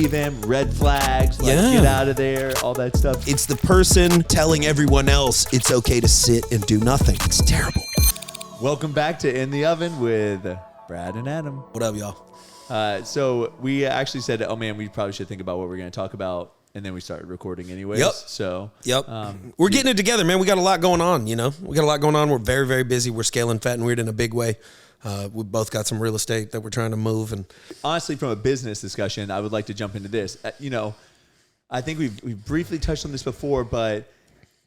believe him, red flags, like get out of there, all that stuff. It's the person telling everyone else it's okay to sit and do nothing. It's terrible. Welcome back to In the Oven with Brad and Adam. What up, y'all? So we actually said, oh man, we probably should think about what we're going to talk about. And then we started recording anyways. Yep. So we're getting it together, man. We got a lot going on, you know. We got a lot going on. We're very, very busy. We're scaling Fat and Weird in a big way. We both got some real estate that we're trying to move. And honestly, from a business discussion, I would like to jump into this. I think we've briefly touched on this before, but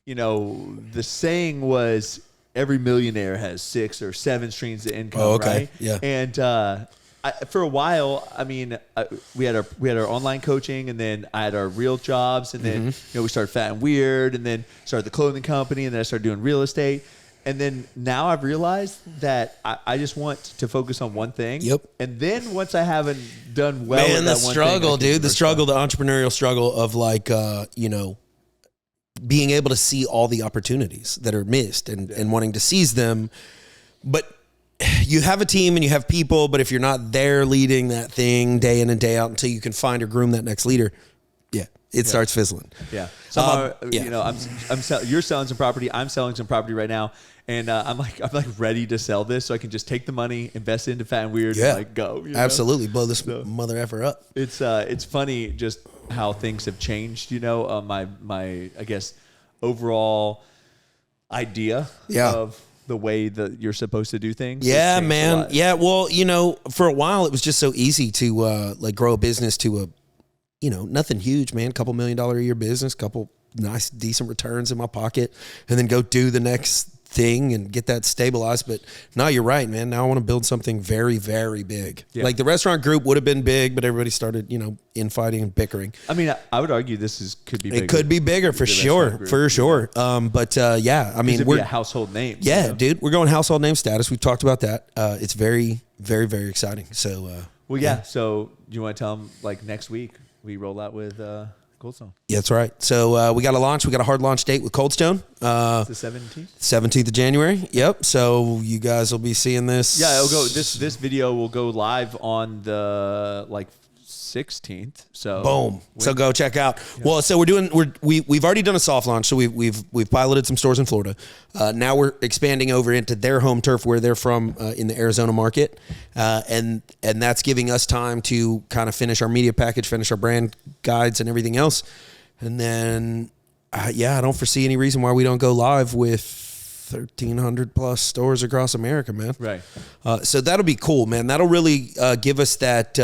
the saying was every millionaire has 6 or 7 streams of income, right? Yeah. And for a while, we had our online coaching, and then I had our real jobs, and then we started Fat and Weird, and then started the clothing company, and then I started doing real estate. And then now I've realized that I just want to focus on one thing. Yep. And then once I haven't done well, man, with the that one struggle, thing, dude, the entrepreneurial struggle of being able to see all the opportunities that are missed and wanting to seize them. But you have a team and you have people, but if you're not there leading that thing day in and day out until you can find or groom that next leader, it starts fizzling. Yeah. So you're selling some property. I'm selling some property right now. And I'm ready to sell this so I can just take the money, invest it into Fat and Weird, and go. Absolutely. Blow this mother effer up. It's funny just how things have changed, my I guess overall idea of the way that you're supposed to do things. Yeah, man. Yeah. Well, for a while it was just so easy to grow a business to a, nothing huge, man. $2 million a year business, couple nice, decent returns in my pocket, and then go do the next thing and get that stabilized. But no, you're right, man. Now I want to build something very, very big. Yeah. Like the restaurant group would have been big, but everybody started, infighting and bickering. I would argue could be bigger. It could be bigger for sure. But we're a household name. Yeah, dude, we're going household name status. We've talked about that. It's very, very, very exciting. So, So you want to tell them next week we roll out with Cold Stone? Yeah, that's right. So we got a launch. We got a hard launch date with Cold Stone. The 17th? 17th of January. Yep. So you guys will be seeing this. Yeah, it'll go. This video will go live on the 16th. So boom. So go check out. Yeah. Well, so we've already done a soft launch. So we've piloted some stores in Florida. Now we're expanding over into their home turf where they're from in the Arizona market, and that's giving us time to kind of finish our media package, finish our brand guides, and everything else. And then, I don't foresee any reason why we don't go live with 1,300 plus stores across America, man. Right. So that'll be cool, man. That'll really give us that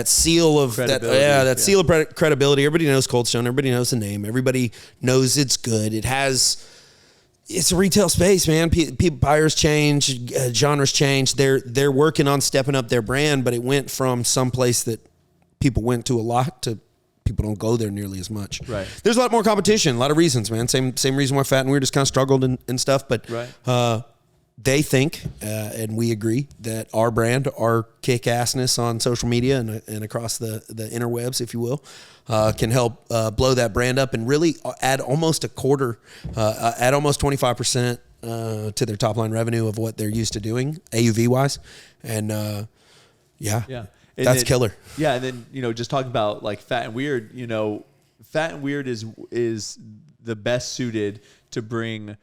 seal of credibility. Seal of credibility. Everybody knows Cold Stone. Everybody knows the name. Everybody knows it's good. It's a retail space, man. People, buyers change, genres change. They're working on stepping up their brand, but it went from some place that people went to a lot to people don't go there nearly as much. Right. There's a lot more competition, a lot of reasons, man. Same reason why Fat and Weird has kind of struggled and stuff, but they think, and we agree, that our brand, our kick-assness on social media and across the interwebs, if you will, can help blow that brand up and really add almost a quarter, add almost 25% to their top-line revenue of what they're used to doing, AUV-wise. And, that's killer. Yeah, and then, just talking about Fat and Weird, Fat and Weird is the best suited to bring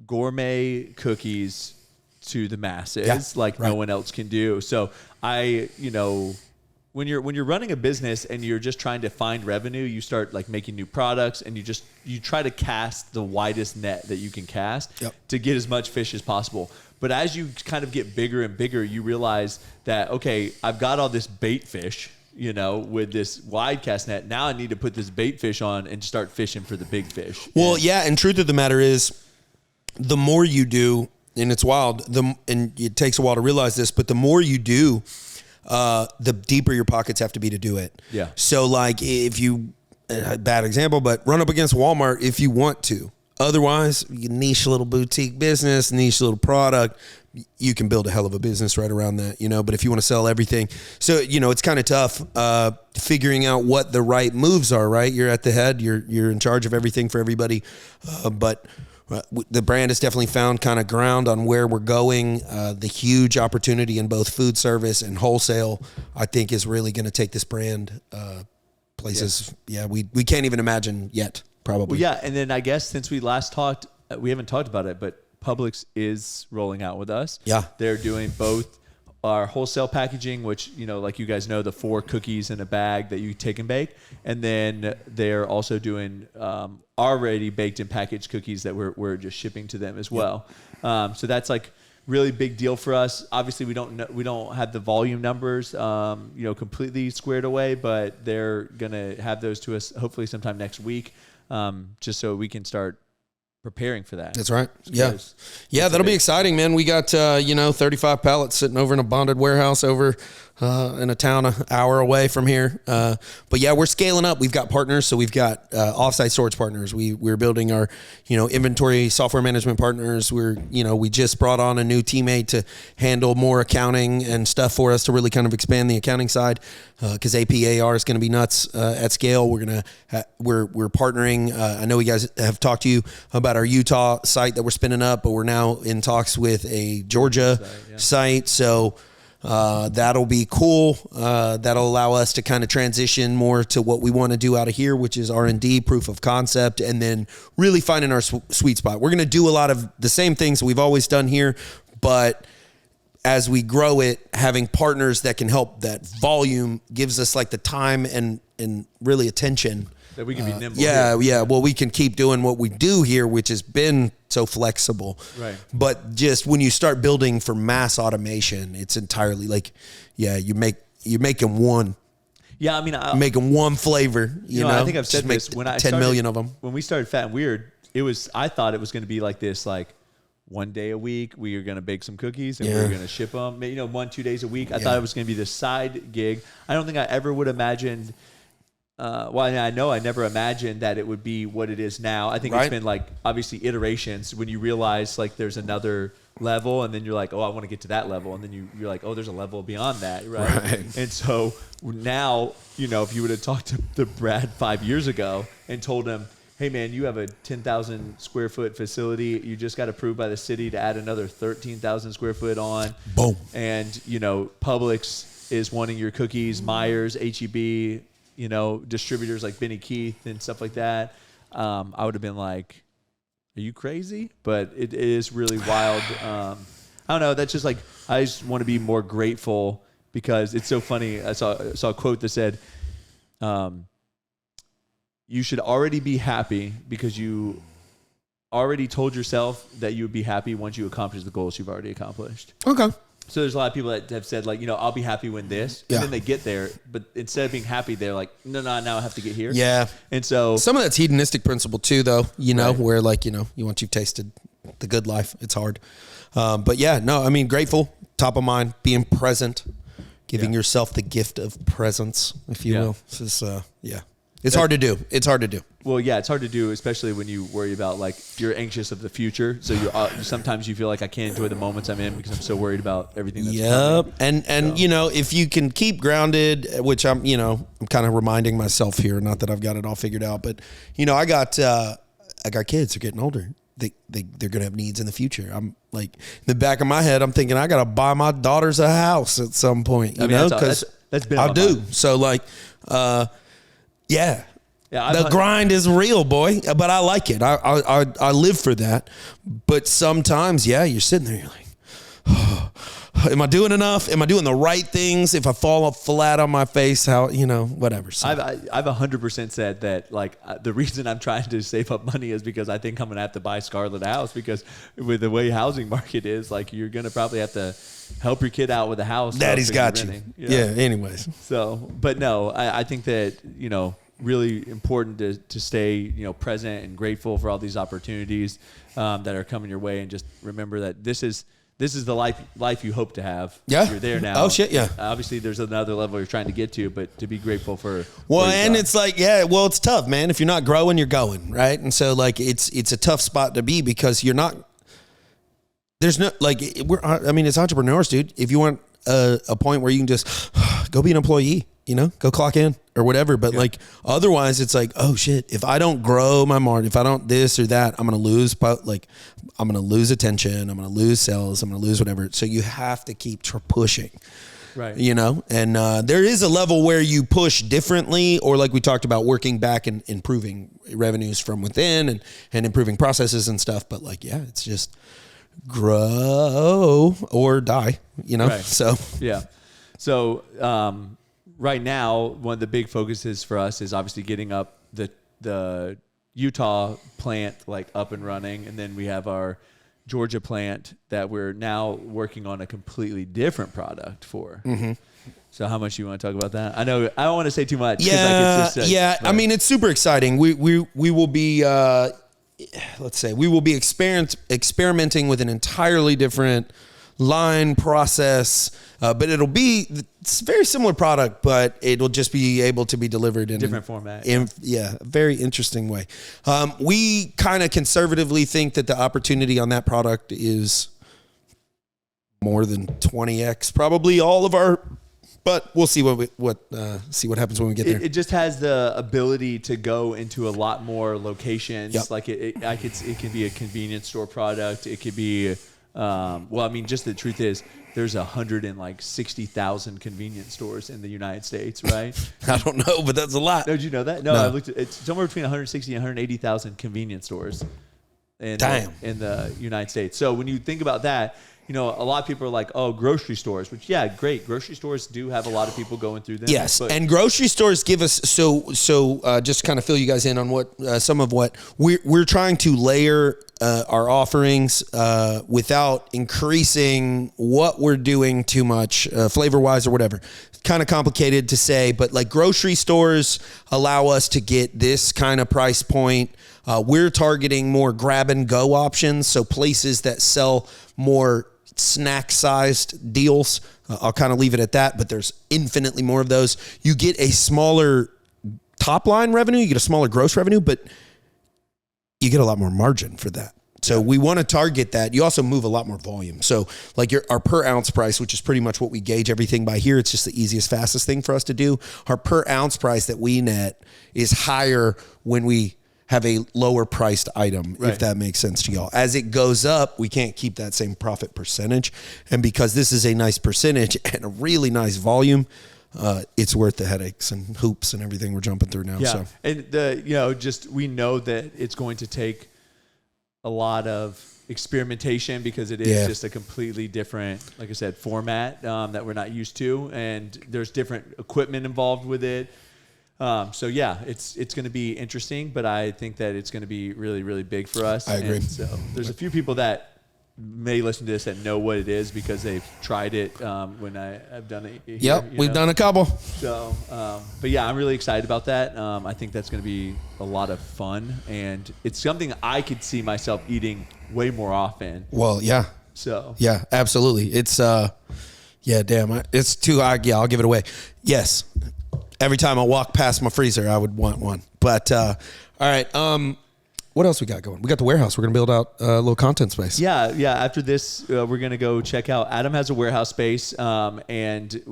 gourmet cookies to the masses no one else can do. So when you're running a business and you're just trying to find revenue, you start making new products and you try to cast the widest net that you can cast to get as much fish as possible. But as you kind of get bigger and bigger, you realize that, okay, I've got all this bait fish, with this wide cast net. Now I need to put this bait fish on and start fishing for the big fish. Well, and truth of the matter is, the more you do, and it's wild, and it takes a while to realize this, but the more you do, the deeper your pockets have to be to do it. Yeah. So if you, bad example, but run up against Walmart if you want to. Otherwise, you niche little boutique business, niche little product, you can build a hell of a business right around that, but if you want to sell everything, so, it's kind of tough, figuring out what the right moves are, right? You're at the head, you're in charge of everything for everybody. But the brand has definitely found kind of ground on where we're going. The huge opportunity in both food service and wholesale, I think, is really going to take this brand places. Yeah, we can't even imagine yet. Probably. Well, yeah, and then I guess since we last talked, we haven't talked about it, but Publix is rolling out with us. Yeah, they're doing both our wholesale packaging, which, you know, like you guys know, the 4 cookies in a bag that you take and bake. And then they're also doing already baked and packaged cookies that we're just shipping to them as well. So that's like really big deal for us. Obviously, we don't have the volume numbers, completely squared away, but they're going to have those to us hopefully sometime next week, just so we can start preparing for that. That's right. Yeah. That'll be exciting, man. We got, 35 pallets sitting over in a bonded warehouse over in a town an hour away from here. But yeah, we're scaling up. We've got partners. So we've got offsite storage partners. We're building our, inventory software management partners. We just brought on a new teammate to handle more accounting and stuff for us to really kind of expand the accounting side. Because APAR is going to be nuts at scale. We're partnering. I know you guys have talked to you about our Utah site that we're spinning up, but we're now in talks with a Georgia site. So that'll be cool. That'll allow us to kind of transition more to what we want to do out of here, which is R&D, proof of concept, and then really finding our sweet spot. We're going to do a lot of the same things we've always done here, but as we grow it, having partners that can help that volume gives us like the time and really attention. That we can be nimble. Yeah. Well, we can keep doing what we do here, which has been so flexible. Right. But just when you start building for mass automation, it's entirely like, you're making one. Yeah, I mean, making one flavor. You know, I think I've said this when 10 million of them. When we started Fat and Weird, I thought it was going to be like this, like, one day a week we are going to bake some cookies and we're going to ship them, 1-2 days a week. I thought it was going to be this side gig. I don't think I ever would have imagined, I know I never imagined that it would be what it is now. I think it's been like obviously iterations when you realize like there's another level and then you're like, oh, I want to get to that level. And then you're like, oh, there's a level beyond that. Right. And so now, if you would have talked to Brad 5 years ago and told him, hey, man, you have a 10,000 square foot facility. You just got approved by the city to add another 13,000 square foot on. Boom. And, Publix is wanting your cookies, Myers, HEB, distributors like Benny Keith and stuff like that. I would have been like, are you crazy? But it is really wild. I don't know. That's just like, I just want to be more grateful because it's so funny. I saw a quote that said, you should already be happy because you already told yourself that you would be happy once you accomplish the goals you've already accomplished. Okay. So there's a lot of people that have said like, I'll be happy when this, and then they get there, but instead of being happy, they're like, no, now I have to get here. Yeah. And so some of that's hedonistic principle too, though, where like, once you've tasted the good life, it's hard. But yeah, no, I mean, grateful, top of mind, being present, giving yourself the gift of presence, if you will. This is, It's hard to do. Well, yeah, it's hard to do, especially when you worry about like you're anxious of the future. So sometimes you feel like I can't enjoy the moments I'm in because I'm so worried about everything that's coming. And if you can keep grounded, which I'm kind of reminding myself here, not that I've got it all figured out, but I got kids. They're getting older. They're gonna have needs in the future. I'm like in the back of my head, I'm thinking I gotta buy my daughters a house at some point. Because that's been I do. Mind. So like. Yeah, the grind is real, boy, but I like it. I live for that. But sometimes, you're sitting there, you're like, oh, am I doing enough? Am I doing the right things? If I fall flat on my face, whatever. So. I've 100% said that, like, the reason I'm trying to save up money is because I think I'm going to have to buy Scarlett a house because with the way housing market is, like, you're going to probably have to help your kid out with a house. Daddy's got you. Yeah, anyways. So, but no, I think that, really important to stay, present and grateful for all these opportunities that are coming your way, and just remember that this is the life you hope to have. Yeah. You're there now. Oh shit, yeah. Obviously there's another level you're trying to get to, but to be grateful for. Well, and it's like, it's tough, man. If you're not growing, you're going, right? And so like, it's a tough spot to be because you're not, there's no, like, it's entrepreneurs, dude. If you want a point where you can just go be an employee, go clock in or whatever. But like, otherwise it's like, oh shit, if I don't grow my market, if I don't this or that, I'm going to lose, I'm going to lose attention. I'm going to lose sales. I'm going to lose whatever. So you have to keep pushing. Right. You know, and there is a level where you push differently, or like we talked about, working back and improving revenues from within and improving processes and stuff. But like, yeah, it's just grow or die, you know? Right. So, yeah. So, right now, one of the big focuses for us is obviously getting up the Utah plant like up and running. And then we have our Georgia plant that we're now working on a completely different product for. Mm-hmm. So how much you want to talk about that? I know I don't want to say too much. Yeah. I mean, it's super exciting. We will be, let's say we will be experimenting with an entirely different line process, but it's a very similar product, but it'll just be able to be delivered in different format. A very interesting way. We kind of conservatively think that the opportunity on that product is more than 20x, probably all of our. But we'll see see what happens when we get there. It just has the ability to go into a lot more locations. Yep. Like it can be a convenience store product. It could be, just the truth is, there's 160,000 convenience stores in the United States, right? I don't know, but that's a lot. No, did you know that? No. I looked at it's somewhere between 160 and 180,000 convenience stores in the United States. So when you think about that, you know, a lot of people are like, oh, grocery stores, which, yeah, great. Grocery stores do have a lot of people going through them. Yes, and grocery stores give us, just to kind of fill you guys in on what some of what we're trying to layer our offerings without increasing what we're doing too much, flavor-wise or whatever. Kind of complicated to say, but like grocery stores allow us to get this kind of price point. We're targeting more grab-and-go options, so places that sell more snack-sized deals. I'll kind of leave it at that, but there's infinitely more of those. You get a smaller top-line revenue, you get a smaller gross revenue, but you get a lot more margin for that. So we want to target that. You also move a lot more volume. So like our per ounce price, which is pretty much what we gauge everything by here. It's just the easiest, fastest thing for us to do. Our per ounce price that we net is higher when we have a lower priced item, right, if that makes sense to y'all. As it goes up, we can't keep that same profit percentage. And because this is a nice percentage and a really nice volume, it's worth the headaches and hoops and everything we're jumping through now. Yeah. So. And we know that it's going to take a lot of experimentation because it is just a completely different, like I said, format that we're not used to. And there's different equipment involved with it. It's going to be interesting, but I think that it's going to be really, really big for us. I agree. And so there's a few people that may listen to this that know what it is because they've tried it when I've done it here. Yep, we've done a couple. So, but yeah, I'm really excited about that. I think that's going to be a lot of fun, and it's something I could see myself eating way more often. Well, yeah. So. Yeah, absolutely. It's, it's too high. Yeah, I'll give it away. Yes. Every time I walk past my freezer, I would want one. But, all right. What else we got going? We got the warehouse. We're going to build out a little content space. Yeah. After this, we're going to go check out. Adam has a warehouse space, and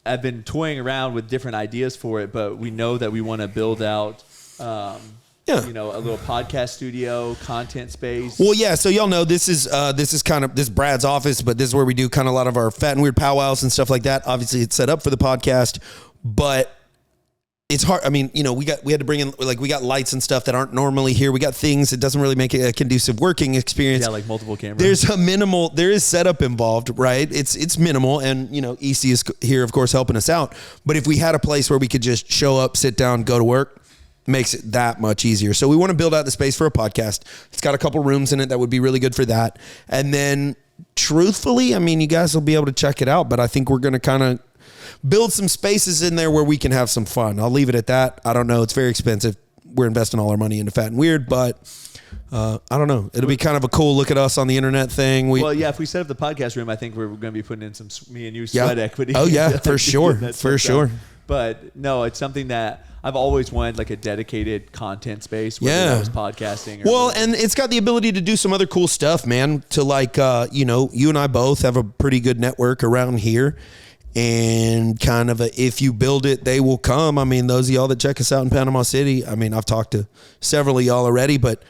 I've been toying around with different ideas for it, but we know that we want to build out, a little podcast studio, content space. Well, yeah. So y'all know this is Brad's office, but this is where we do kind of a lot of our fat and weird powwows and stuff like that. Obviously, it's set up for the podcast, but it's hard. I mean, we had to bring in, like, we got lights and stuff that aren't normally here. We got things that doesn't really make it a conducive working experience. Yeah, like multiple cameras. There is setup involved, right? It's minimal. And, EC is here, of course, helping us out. But if we had a place where we could just show up, sit down, go to work, makes it that much easier. So we want to build out the space for a podcast. It's got a couple rooms in it that would be really good for that. And then truthfully, I mean, you guys will be able to check it out, but I think we're going to kind of build some spaces in there where we can have some fun. I'll leave it at that. I don't know. It's very expensive. We're investing all our money into Fat and Weird, but I don't know. It'll be kind of a cool look at us on the internet thing. If we set up the podcast room, I think we're going to be putting in some me and you sweat equity. Oh yeah, for sure. For sure. But no, it's something that I've always wanted, like a dedicated content space where I was podcasting. And it's got the ability to do some other cool stuff, man. To like, you and I both have a pretty good network around here. And kind of if you build it, they will come. I mean, those of y'all that check us out in Panama City, I mean, I've talked to several of y'all already, but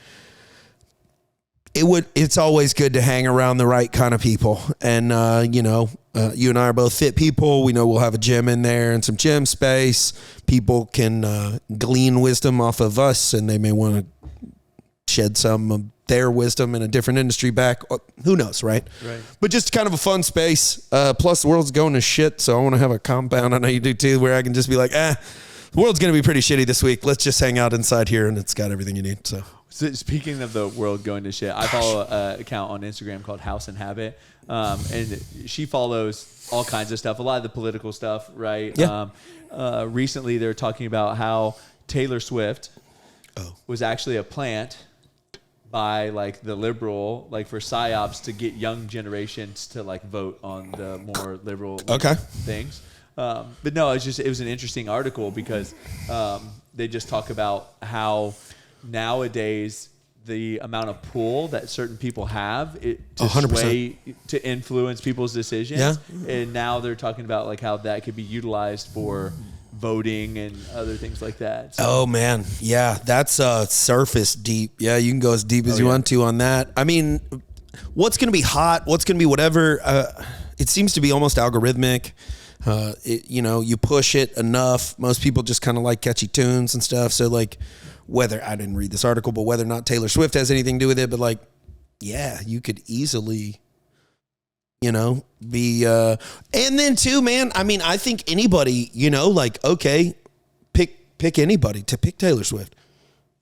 it's always good to hang around the right kind of people. And, You and I are both fit people. We know we'll have a gym in there and some gym space. People can glean wisdom off of us, and they may want to shed some of their wisdom in a different industry back. Who knows, right? Right. But just kind of a fun space. Plus, the world's going to shit, so I want to have a compound. I know you do too, where I can just be like, the world's going to be pretty shitty this week. Let's just hang out inside here, and it's got everything you need. So speaking of the world going to shit, I follow an account on Instagram called House and Habit, and she follows all kinds of stuff, a lot of the political stuff, right? Yeah. Recently, they're talking about how Taylor Swift was actually a plant by like the liberal, like for psyops to get young generations to like vote on the more liberal things. But no, it was an interesting article because they just talk about how nowadays the amount of pull that certain people have to 100%. sway, to influence people's decisions. Yeah. And now they're talking about like how that could be utilized for voting and other things like that. So. Oh man, yeah, that's surface deep. Yeah, you can go as deep as you want to on that. I mean, what's going to be hot? What's going to be whatever? It seems to be almost algorithmic. You push it enough, most people just kind of like catchy tunes and stuff. So like, whether I didn't read this article, but whether or not Taylor Swift has anything to do with it, but like, yeah, you could easily. Be, and then too, man, I mean, I think anybody, like, okay, pick anybody to pick Taylor Swift.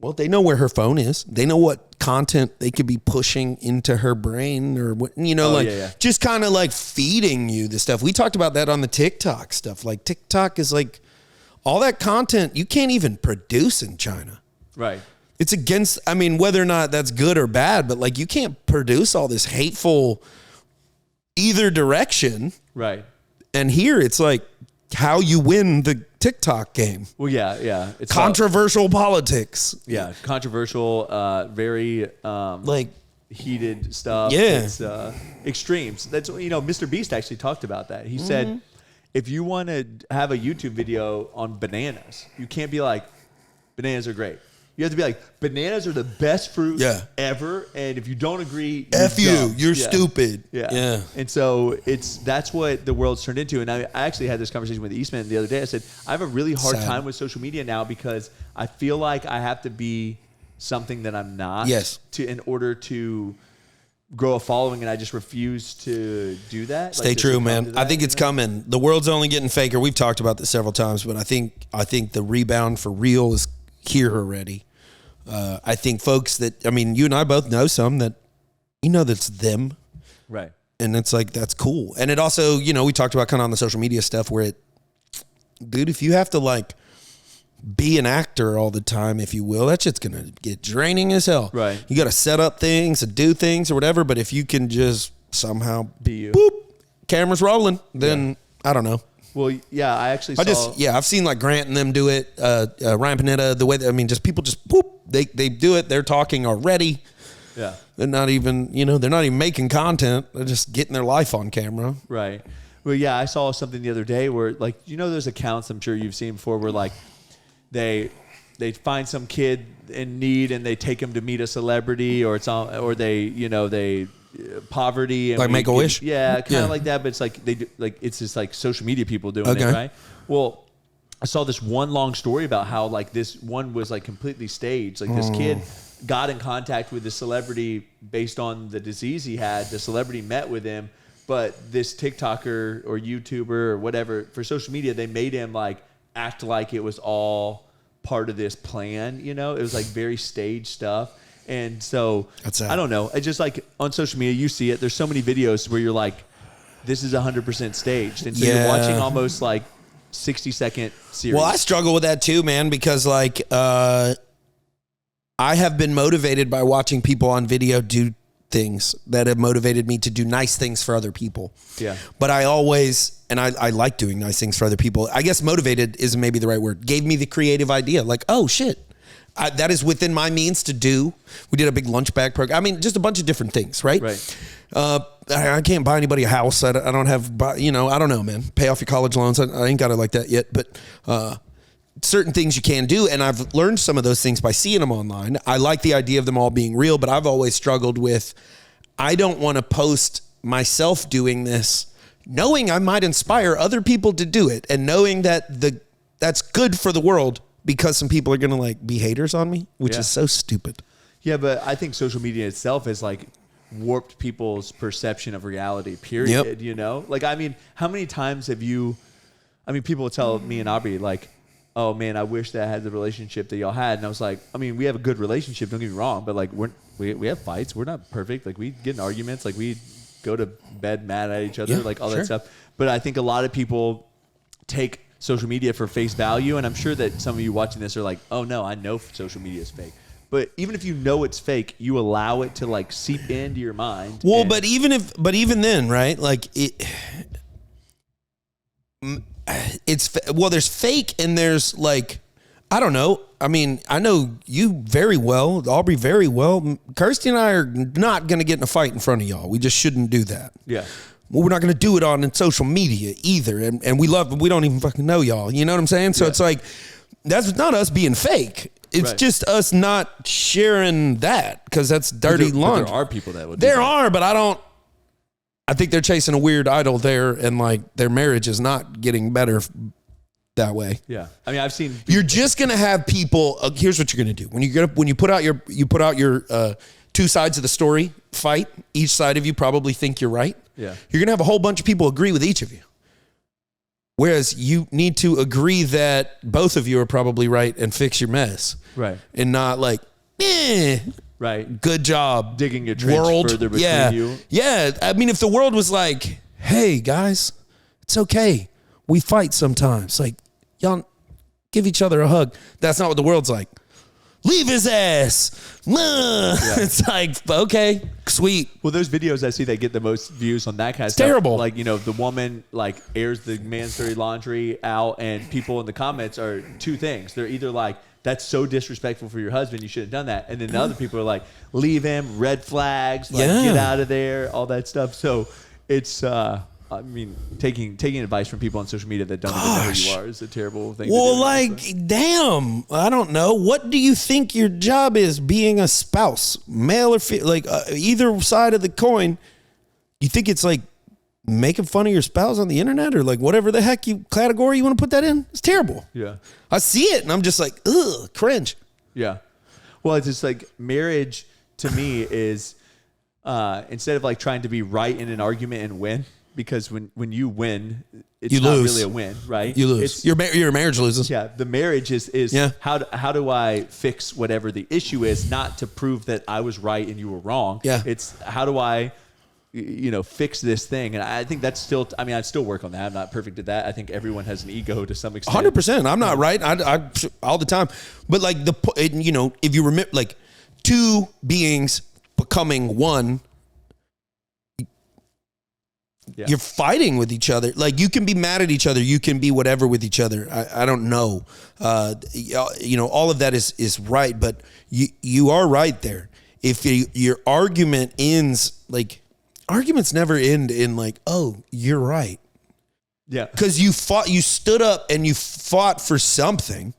Well, they know where her phone is. They know what content they could be pushing into her brain or what, just kind of like feeding you the stuff. We talked about that on the TikTok stuff. Like TikTok is like all that content you can't even produce in China. Right. It's against, I mean, whether or not that's good or bad, but like you can't produce all this hateful either direction. Right. And here it's like how you win the TikTok game. Well, yeah. It's controversial politics. Yeah. Controversial, very like heated stuff. Yeah. It's extremes. That's, Mr. Beast actually talked about that. He said, if you want to have a YouTube video on bananas, you can't be like, bananas are great. You have to be like, bananas are the best fruit ever, and if you don't agree, you're stupid. Yeah. And so that's what the world's turned into. And I actually had this conversation with Eastman the other day. I said, I have a really hard time with social media now because I feel like I have to be something that I'm not in order to grow a following, and I just refuse to do that. Stay true, man. I think it's coming. The world's only getting faker. We've talked about this several times, but I think the rebound for real is here already. I think folks you and I both know some that, that's them. Right. And it's like, that's cool. And it also, we talked about kind of on the social media stuff where dude, if you have to like be an actor all the time, if you will, that shit's going to get draining as hell. Right. You got to set up things and do things or whatever. But if you can just somehow be you, boop, camera's rolling, then I don't know. Well, yeah, I actually saw... I've seen like Grant and them do it. Ryan Panetta, the way just people just whoop, they do it. They're talking already. Yeah. They're not even, they're not even making content. They're just getting their life on camera. Right. Well, yeah, I saw something the other day where like, those accounts I'm sure you've seen before where like they find some kid in need and they take him to meet a celebrity or they poverty and like Make-A-Wish, kind of like that, but it's like it's just like social media people doing it, right? Well, I saw this one long story about how like this one was like completely staged. Like this kid got in contact with the celebrity based on the disease he had. The celebrity met with him, but this TikToker or YouTuber or whatever for social media, they made him like act like it was all part of this plan. It was like very staged stuff. And so, I don't know. It's just like on social media, you see it. There's so many videos where you're like, this is 100% staged. And so you're watching almost like 60-second series. Well, I struggle with that too, man, because like I have been motivated by watching people on video do things that have motivated me to do nice things for other people. Yeah. But I always, and I like doing nice things for other people. I guess motivated isn't maybe the right word. Gave me the creative idea. Like, oh, shit. That is within my means to do. We did a big lunch bag program. I mean, just a bunch of different things, right? Right. I can't buy anybody a house. I don't have, I don't know, man. Pay off your college loans. I ain't got it like that yet. But certain things you can do. And I've learned some of those things by seeing them online. I like the idea of them all being real, but I've always struggled with, I don't want to post myself doing this knowing I might inspire other people to do it, and knowing that that's good for the world because some people are going to like be haters on me, which is so stupid. Yeah, but I think social media itself has like warped people's perception of reality, period. Yep. You know? Like, I mean, how many times have you, I mean, people tell me and Aubrey, like, oh man, I wish that I had the relationship that y'all had. And I was like, I mean, we have a good relationship, don't get me wrong, but like, we have fights. We're not perfect. Like, we get in arguments. Like, we go to bed mad at each other, like all that stuff. But I think a lot of people take social media for face value. And I'm sure that some of you watching this are like, oh no, I know social media is fake. But even if you know it's fake, you allow it to like seep into your mind. Well, but even then, right? Like there's fake and there's like, I don't know. I mean, I know you very well, Aubrey very well. Kirsty and I are not going to get in a fight in front of y'all. We just shouldn't do that. Yeah. Well, we're not going to do it on social media either. And we don't even fucking know y'all. You know what I'm saying? So it's like, that's not us being fake. It's just us not sharing that because that's dirty laundry. There are people that would. There are, but I think they're chasing a weird idol there, and like their marriage is not getting better that way. Yeah, I mean, I've seen. You're just gonna have people. Here's what you're gonna do when you put out your two sides of the story fight. Each side of you probably think you're right. Yeah, you're gonna have a whole bunch of people agree with each of you. Whereas you need to agree that both of you are probably right and fix your mess. Right. And not like, right. Good job. Digging your trench further between you. Yeah. I mean, if the world was like, hey, guys, it's okay. We fight sometimes. Like, y'all give each other a hug. That's not what the world's like. Leave his ass. It's like, okay, sweet. Well, those videos I see that get the most views on that kind of it's stuff. Terrible. Like, you know, the woman like airs the man's dirty laundry out, and people in the comments are two things. They're either like, that's so disrespectful for your husband, you should have done that. And then the other people are like, leave him, red flags, like get out of there, all that stuff. So it's I mean, taking advice from people on social media that don't even know who you are is a terrible thing. Well, like, damn, I don't know. What do you think your job is being a spouse, male or female? Like, either side of the coin, you think it's like making fun of your spouse on the internet or like whatever the heck category you want to put that in? It's terrible. Yeah. I see it and I'm just like, ugh, cringe. Yeah. Well, it's just like marriage to me is instead of like trying to be right in an argument and win. Because when you win, it's you not lose. really a win, right? You lose. Your marriage loses. Yeah, the marriage is how do I fix whatever the issue is, not to prove that I was right and you were wrong. Yeah. It's how do I, fix this thing? And I think that's still, I mean, I still work on that. I'm not perfect at that. I think everyone has an ego to some extent. 100%. I'm not right. I all the time. But like if you remember, like two beings becoming one, you're fighting with each other. Like you can be mad at each other. You can be whatever with each other. I don't know. All of that is right, but you are right there. If your argument ends, like arguments never end in like, oh, you're right. Yeah. Because you stood up and you fought for something.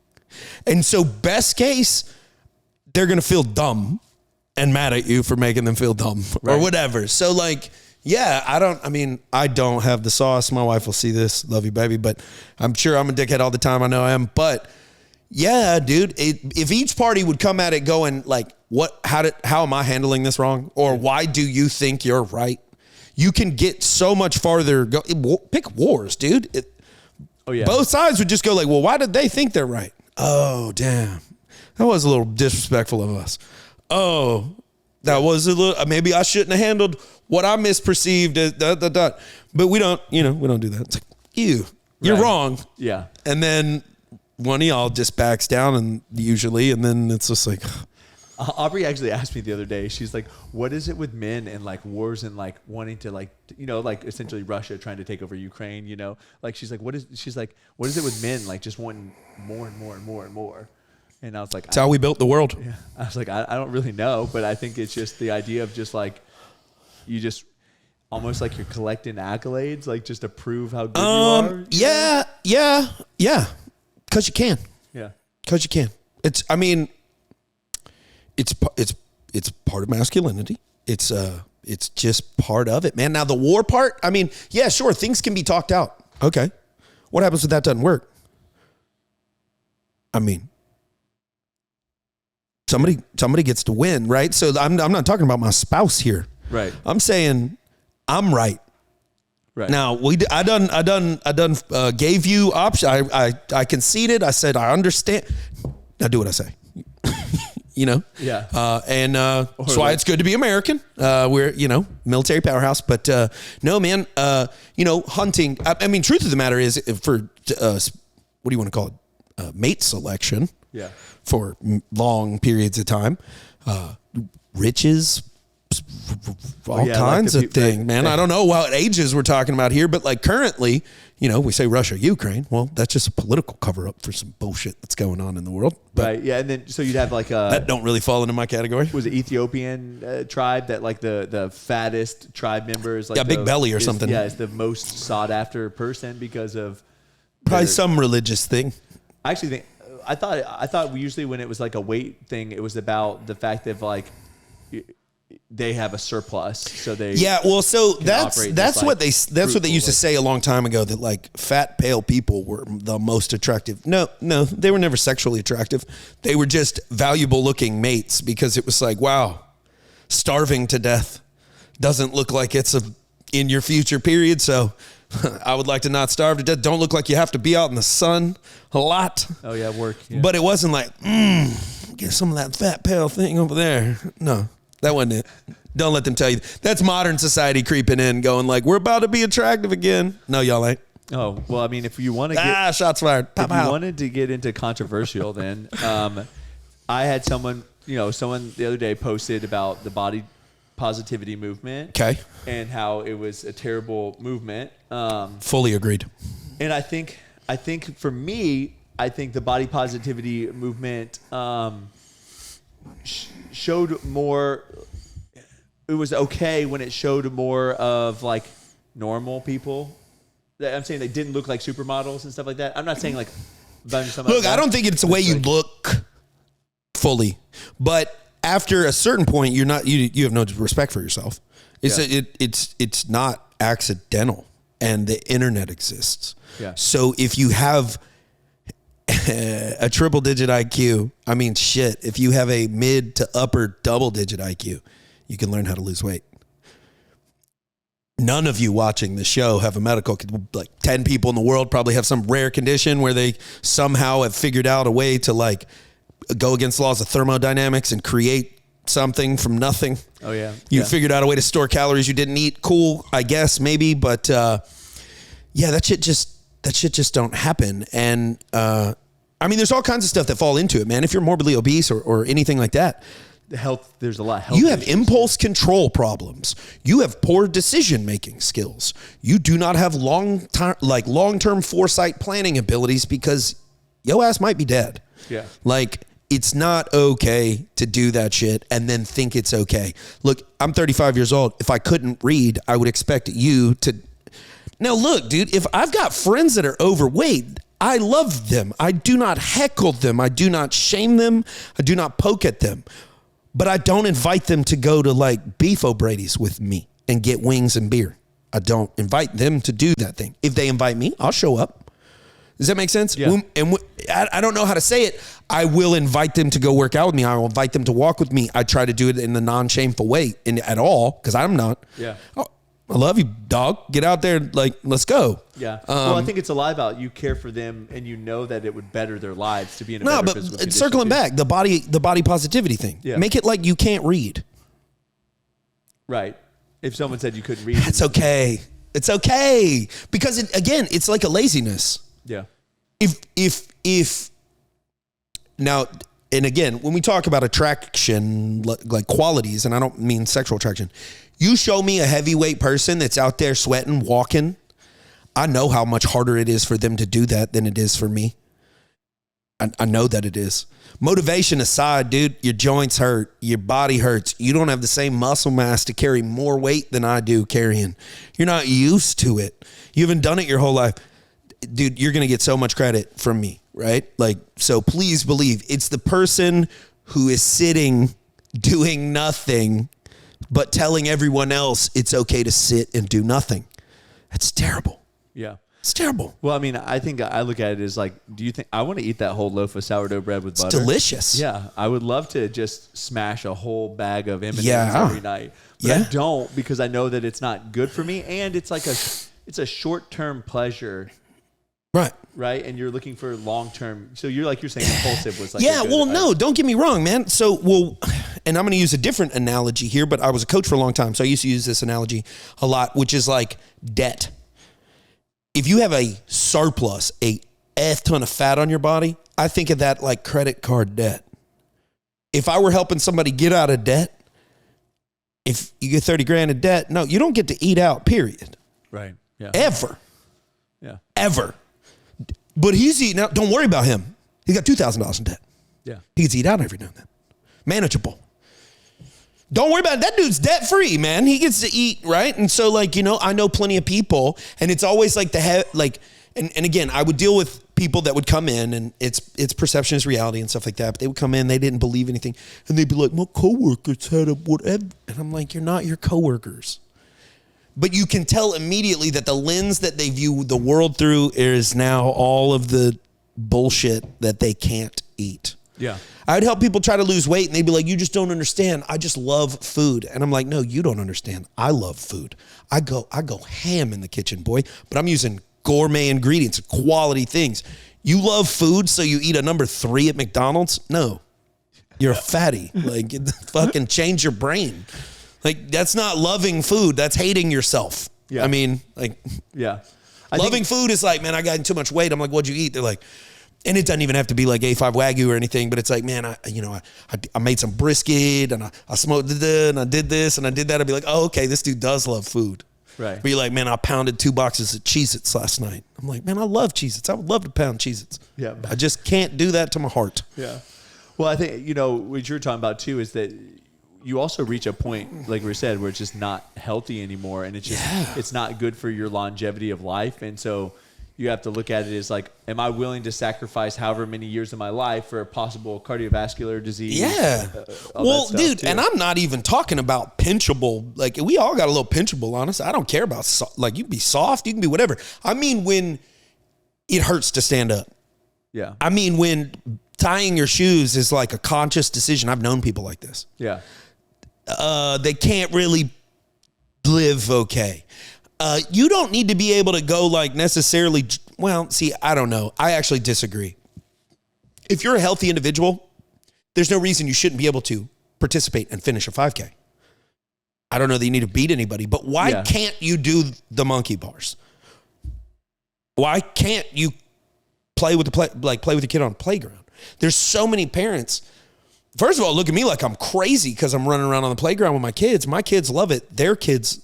And so best case, they're going to feel dumb and mad at you for making them feel dumb or whatever. So like, yeah, I don't have the sauce. My wife will see this. Love you, baby. But I'm sure I'm a dickhead all the time. I know I am. But yeah, dude, if each party would come at it going like, how am I handling this wrong? Or why do you think you're right? You can get so much farther. Pick wars, dude. Both sides would just go like, well, why did they think they're right? Oh, damn. That was a little disrespectful of us. Oh, that was a little, maybe I shouldn't have handled what I misperceived as but we don't do that. It's like, you're wrong. Yeah. And then one of y'all just backs down and then it's just like. Aubrey actually asked me the other day, she's like, what is it with men and like wars and like wanting to like, like essentially Russia trying to take over Ukraine, like, she's like, what is it with men? Like just wanting more and more and more and more. And I was like, that's how we built the world. Yeah. I was like, I don't really know, but I think it's just the idea of just like, you just almost like you're collecting accolades, like just to prove how good you are. Yeah. Because you can. Yeah. Because you can. It's part of masculinity. It's it's just part of it, man. Now the war part, I mean, yeah, sure, things can be talked out. Okay. What happens if that doesn't work? I mean, somebody gets to win, right? So I'm not talking about my spouse here. Right. I'm saying I'm right. Right. Now I done gave you option. I conceded. I said I understand. Now do what I say. You know. Yeah. That's why it's good to be American. We're military powerhouse. But no, man. Hunting. I mean, truth of the matter is, for what do you want to call it? Mate selection. Yeah. For long periods of time, riches. All kinds of things, man. I don't know what ages we're talking about here, but like currently, we say Russia, Ukraine. Well, that's just a political cover up for some bullshit that's going on in the world. But right. Yeah. And then, so you'd have like that don't really fall into my category. Was it Ethiopian tribe that like the fattest tribe members? Like big belly or something. Yeah. It's the most sought after person because of probably some religious thing. I actually think, I thought usually when it was like a weight thing, it was about the fact that like, they have a surplus, so they so that's what they used to say a long time ago, that like fat pale people were the most attractive. No, they were never sexually attractive. They were just valuable looking mates, because it was like, wow, starving to death doesn't look like it's in your future period. So I would like to not starve to death. Don't look like you have to be out in the sun a lot. Oh yeah, work. Yeah. But it wasn't like get some of that fat pale thing over there. No. That wasn't it. Don't let them tell you. That's modern society creeping in, going like, we're about to be attractive again. No, y'all ain't. Oh, well, I mean, if you want to get... shots fired. Pop out. You wanted to get into controversial, then I had someone the other day posted about the body positivity movement. Okay. And how it was a terrible movement. Fully agreed. And I think for me, the body positivity movement... showed more. It was okay when it showed more of like normal people. I'm saying they didn't look like supermodels and stuff like that. I'm not saying like. Look, I don't think it's the way you look fully, but after a certain point, you have no respect for yourself. It's not accidental, and the internet exists. Yeah. So if you have a triple digit IQ, I mean, shit, if you have a mid to upper double digit IQ, you can learn how to lose weight. None of you watching the show have a medical, like 10 people in the world probably have some rare condition where they somehow have figured out a way to like go against the laws of thermodynamics and create something from nothing. Oh yeah. You figured out a way to store calories you didn't eat. Cool, I guess, maybe. But that shit just don't happen. And I mean, there's all kinds of stuff that fall into it, man. If you're morbidly obese or anything like that, there's a lot of health. You have impulse control problems. You have poor decision-making skills. You do not have long-term foresight planning abilities, because your ass might be dead. Yeah. Like, it's not okay to do that shit and then think it's okay. Look, I'm 35 years old. If I couldn't read, I would expect you to. Now, look, dude, if I've got friends that are overweight, I love them. I do not heckle them. I do not shame them. I do not poke at them. But I don't invite them to go to like Beef O'Brady's with me and get wings and beer. I don't invite them to do that thing. If they invite me, I'll show up. Does that make sense? Yeah. I don't know how to say it. I will invite them to go work out with me. I will invite them to walk with me. I try to do it in the non-shameful way at all, because I'm not. Yeah. Oh, I love you, dog. Get out there, like, let's go. Yeah. Well, I think it's a lie about you care for them and you know that it would better their lives to be in a better physical condition. Circling back, the body positivity thing. Yeah. Make it like you can't read. Right. If someone said you couldn't read. It's okay. It's okay. Because, it's like a laziness. Yeah. If now, and again, when we talk about attraction, like qualities, and I don't mean sexual attraction, you show me a heavyweight person that's out there sweating, walking, I know how much harder it is for them to do that than it is for me. I know that it is. Motivation aside, dude, your joints hurt, your body hurts. You don't have the same muscle mass to carry more weight than I do carrying. You're not used to it. You haven't done it your whole life. Dude, you're going to get so much credit from me, right? Like, so please believe it's the person who is sitting doing nothing but telling everyone else it's okay to sit and do nothing. That's terrible. Yeah. It's terrible. Well, I mean, I think I look at it as like, do you think I want to eat that whole loaf of sourdough bread with butter? It's delicious. Yeah. I would love to just smash a whole bag of M&Ms Yeah. every night. But I don't, because I know that it's not good for me, and it's like it's a short-term pleasure. Right. And you're looking for long-term. So you're saying impulsive was like, no, don't get me wrong, man. So, and I'm going to use a different analogy here, but I was a coach for a long time. So I used to use this analogy a lot, which is like debt. If you have a surplus, a ton of fat on your body, I think of that like credit card debt. If I were helping somebody get out of debt, if you get 30 grand in debt, no, you don't get to eat out, period. Right. Yeah. Ever. Yeah. Ever. But he's eating out. Don't worry about him. He's got $2,000 in debt. Yeah. He gets to eat out every now and then. Manageable. Don't worry about it. That dude's debt free, man. He gets to eat, right? And so, I know plenty of people, and it's always like and again, I would deal with people that would come in, and it's perception is reality and stuff like that. But they would come in, they didn't believe anything, and they'd be like, "My coworkers had a whatever," and I'm like, "You're not your coworkers." But you can tell immediately that the lens that they view the world through is now all of the bullshit that they can't eat. Yeah. I'd help people try to lose weight, and they'd be like, "You just don't understand. I just love food." And I'm like, "No, you don't understand. I love food. I go ham in the kitchen, boy, but I'm using gourmet ingredients, quality things. You love food, so you eat a number 3 at McDonald's? No, you're a fatty. Like, fucking change your brain. Like, that's not loving food. That's hating yourself." Yeah. I mean, like, yeah. Loving food is like, man, I got too much weight. I'm like, "What'd you eat?" They're like, and it doesn't even have to be like A5 Wagyu or anything, but it's like, man, I made some brisket, and I smoked it, and I did this and I did that. I'd be like, "Oh, okay, this dude does love food." Right. But you're like, "Man, I pounded 2 boxes of Cheez-Its last night." I'm like, "Man, I love Cheez-Its. I would love to pound Cheez-Its." Yeah. I just can't do that to my heart. Yeah. Well, I think, what you're talking about too is that you also reach a point, like we said, where it's just not healthy anymore, and it's not good for your longevity of life. And so you have to look at it as like, am I willing to sacrifice however many years of my life for a possible cardiovascular disease? Yeah. Well, dude, and I'm not even talking about pinchable. Like, we all got a little pinchable on us. I don't care about, you can be soft, you can be whatever. I mean, when it hurts to stand up. Yeah. I mean, when tying your shoes is like a conscious decision. I've known people like this. Yeah. They can't really live okay. You don't need to be able to go like necessarily. Well, see, I don't know. I actually disagree. If you're a healthy individual, there's no reason you shouldn't be able to participate and finish a 5K. I don't know that you need to beat anybody, but why can't you do the monkey bars? Why can't you play with the kid on the playground? There's so many parents. First of all, look at me like I'm crazy because I'm running around on the playground with my kids. My kids love it. Their kids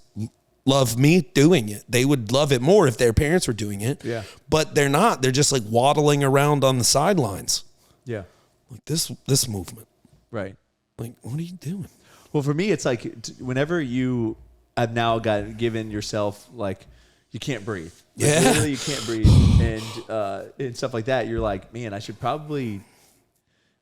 love me doing it. They would love it more if their parents were doing it. Yeah. But they're not. They're just like waddling around on the sidelines. Yeah. Like this movement. Right. Like, what are you doing? Well, for me, it's like whenever you have now given yourself like you can't breathe. Like, Yeah. literally you can't breathe and stuff like that. You're like, man, I should probably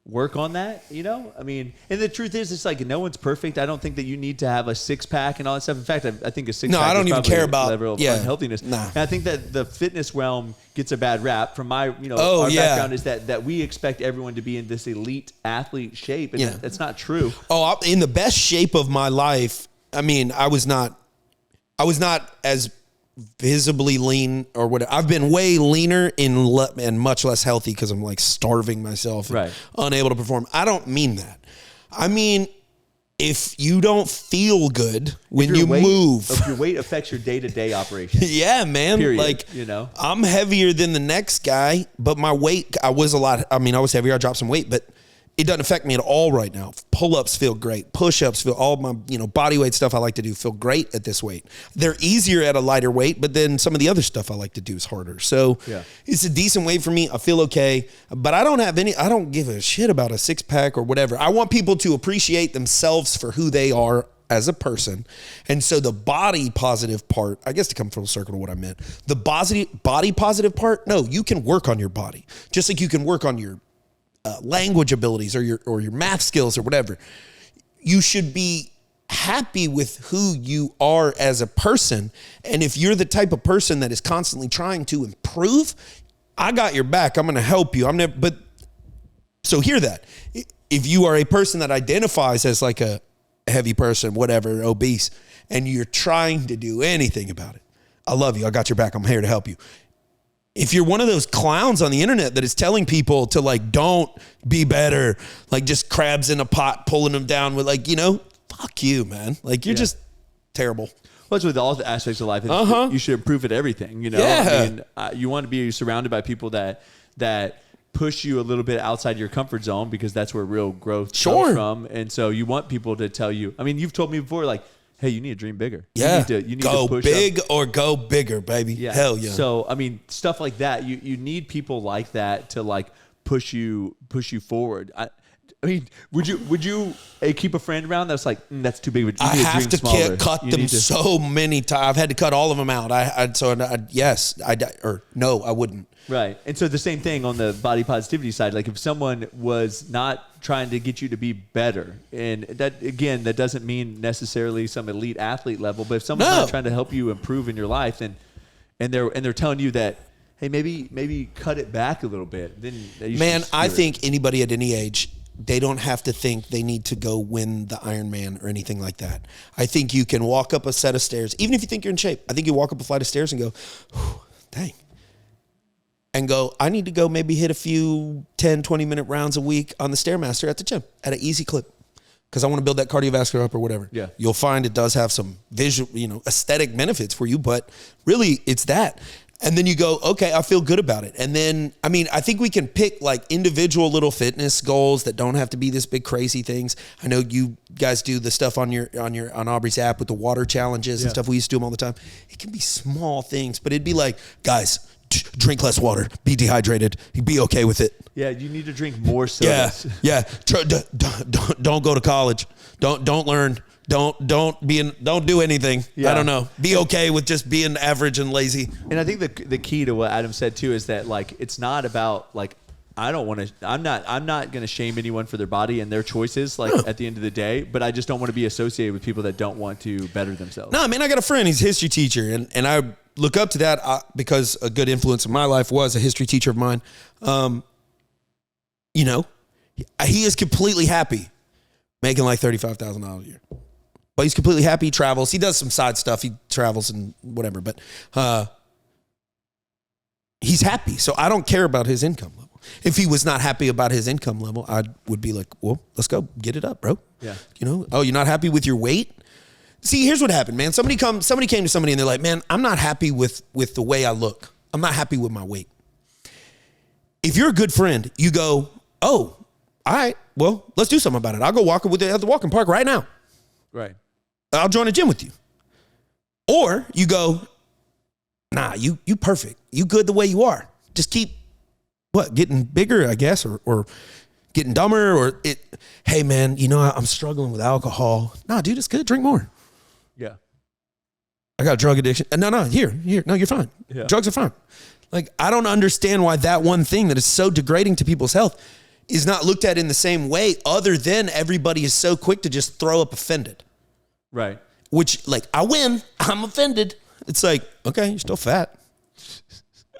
work on that, I mean, and the truth is, it's like no one's perfect. I don't think that you need to have a 6-pack and all that stuff. In fact, I think a 6-pack No, I don't is even probably care a about level of unhealthiness. Nah. And I think that the fitness realm gets a bad rap from my, Oh, our yeah. background is that we expect everyone to be in this elite athlete shape, and Yeah. that's not true. Oh, in the best shape of my life. I mean, I was not as visibly lean or whatever. I've been way leaner and much less healthy because I'm like starving myself and Right. unable to perform. I don't mean that. I mean, if you don't feel good when you move. If your weight affects your day-to-day operation. Yeah, man. Period, like, I'm heavier than the next guy, but my weight, I was heavier. I dropped some weight, but it doesn't affect me at all right now. Pull-ups feel great. Push-ups feel, all my, body weight stuff I like to do feel great at this weight. They're easier at a lighter weight, but then some of the other stuff I like to do is harder. So It's a decent weight for me. I feel okay, but I don't give a shit about a 6-pack or whatever. I want people to appreciate themselves for who they are as a person. And so the body positive part, I guess to come full circle to what I meant, the body positive part, no, you can work on your body. Just like you can work on your language abilities or your math skills or whatever. You should be happy with who you are as a person, and if you're the type of person that is constantly trying to improve, I got your back. I'm going to help you. So hear that. If you are a person that identifies as like a heavy person, whatever, obese, and you're trying to do anything about it, I love you. I got your back. I'm here to help you. If you're one of those clowns on the internet that is telling people to like, don't be better, like just crabs in a pot, pulling them down with like, fuck you, man. Like you're just terrible. Well, it's with all the aspects of life. You should improve at everything, Yeah. I mean, you want to be surrounded by people that push you a little bit outside your comfort zone, because that's where real growth comes from. And so you want people to tell you, I mean, you've told me before, like, hey, you need to dream bigger. Yeah. You need go to push big up. or go bigger, baby. Yeah. Hell yeah. So, I mean, stuff like that, you need people like that to like push you forward. I mean, would you keep a friend around that's like, that's too big of a, I you have to to cut them so many times. I've had to cut all of them out. No, I wouldn't. Right. And so the same thing on the body positivity side, like if someone was not trying to get you to be better, and that, again, that doesn't mean necessarily some elite athlete level, but if someone's not trying to help you improve in your life, and they're telling you that, hey, maybe cut it back a little bit, then you should I think anybody at any age, they don't have to think they need to go win the Ironman or anything like that. I think you can walk up a set of stairs, even if you think you're in shape. I think you walk up a flight of stairs and go, dang. And go, I need to go maybe hit a few 10, 20-minute rounds a week on the Stairmaster at the gym at an easy clip, because I want to build that cardiovascular up or whatever. Yeah. You'll find it does have some visual, aesthetic benefits for you, but really it's that. And then you go, okay, I feel good about it. And then, I mean, I think we can pick like individual little fitness goals that don't have to be this big crazy things. I know you guys do the stuff on Aubrey's app with the water challenges and stuff. We used to do them all the time. It can be small things, but it'd be like, guys, drink less water, be dehydrated, be okay with it. Yeah, you need to drink more sodas. Yeah. Don't go to college. Don't learn. Don't do anything. Yeah. I don't know. Be okay with just being average and lazy. And I think the key to what Adam said too is that like it's not about like I'm not going to shame anyone for their body and their choices at the end of the day, but I just don't want to be associated with people that don't want to better themselves. No, man, I got a friend, he's a history teacher, and I look up to that because a good influence in my life was a history teacher of mine. He is completely happy making like $35,000 a year. But he's completely happy. He travels. He does some side stuff. He travels and whatever. But he's happy. So I don't care about his income level. If he was not happy about his income level, I would be like, well, let's go get it up, bro. Yeah. Oh, you're not happy with your weight? See, here's what happened, man. Somebody came to somebody and they're like, man, I'm not happy with the way I look. I'm not happy with my weight. If you're a good friend, you go, oh, all right, well, let's do something about it. I'll go walk with you at the walking park right now. Right. I'll join a gym with you. Or you go, nah, you perfect. You good the way you are. Just keep, getting bigger, I guess, or getting dumber, or hey, man, I'm struggling with alcohol. Nah, dude, it's good. Drink more. Yeah. I got a drug addiction. No, here. No, you're fine. Yeah. Drugs are fine. Like, I don't understand why that one thing that is so degrading to people's health is not looked at in the same way, other than everybody is so quick to just throw up offended. Right. Which, like, I win. I'm offended. It's like, okay, you're still fat.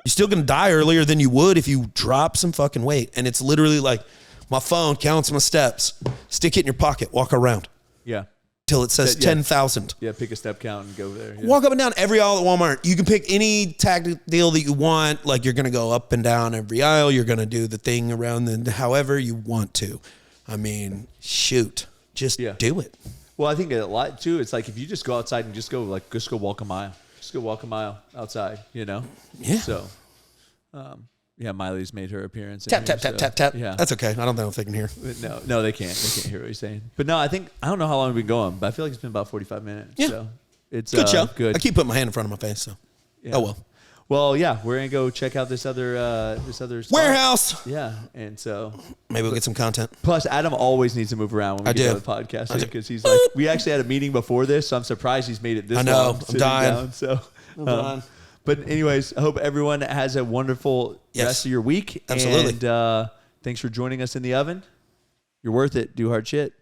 You're still going to die earlier than you would if you drop some fucking weight. And it's literally like, my phone counts my steps. Stick it in your pocket. Walk around. Yeah. Till it says 10,000. Yeah, pick a step count and go there. Yeah. Walk up and down every aisle at Walmart. You can pick any tactic deal that you want. Like, you're going to go up and down every aisle. You're going to do the thing around however you want to. I mean, shoot. Just do it. Well, I think a lot too. It's like if you just go outside and just go walk a mile. Just go walk a mile outside. Yeah. So, Miley's made her appearance. Tap. Yeah, that's okay. I don't think they can hear. No, they can't. They can't hear what he's saying. But no, I don't know how long we've been going, but I feel like it's been about 45 minutes. Yeah, so it's good show. Good. I keep putting my hand in front of my face. So, oh well. Well, yeah, we're gonna go check out this other spot. Warehouse. Yeah, and so maybe we'll get some content. Plus, Adam always needs to move around when we get on the podcast because he's like, we actually had a meeting before this, so I'm surprised he's made it this long. I know, I'm dying. Down, so, but anyways, I hope everyone has a wonderful rest of your week. Absolutely. And thanks for joining us in the oven. You're worth it. Do hard shit.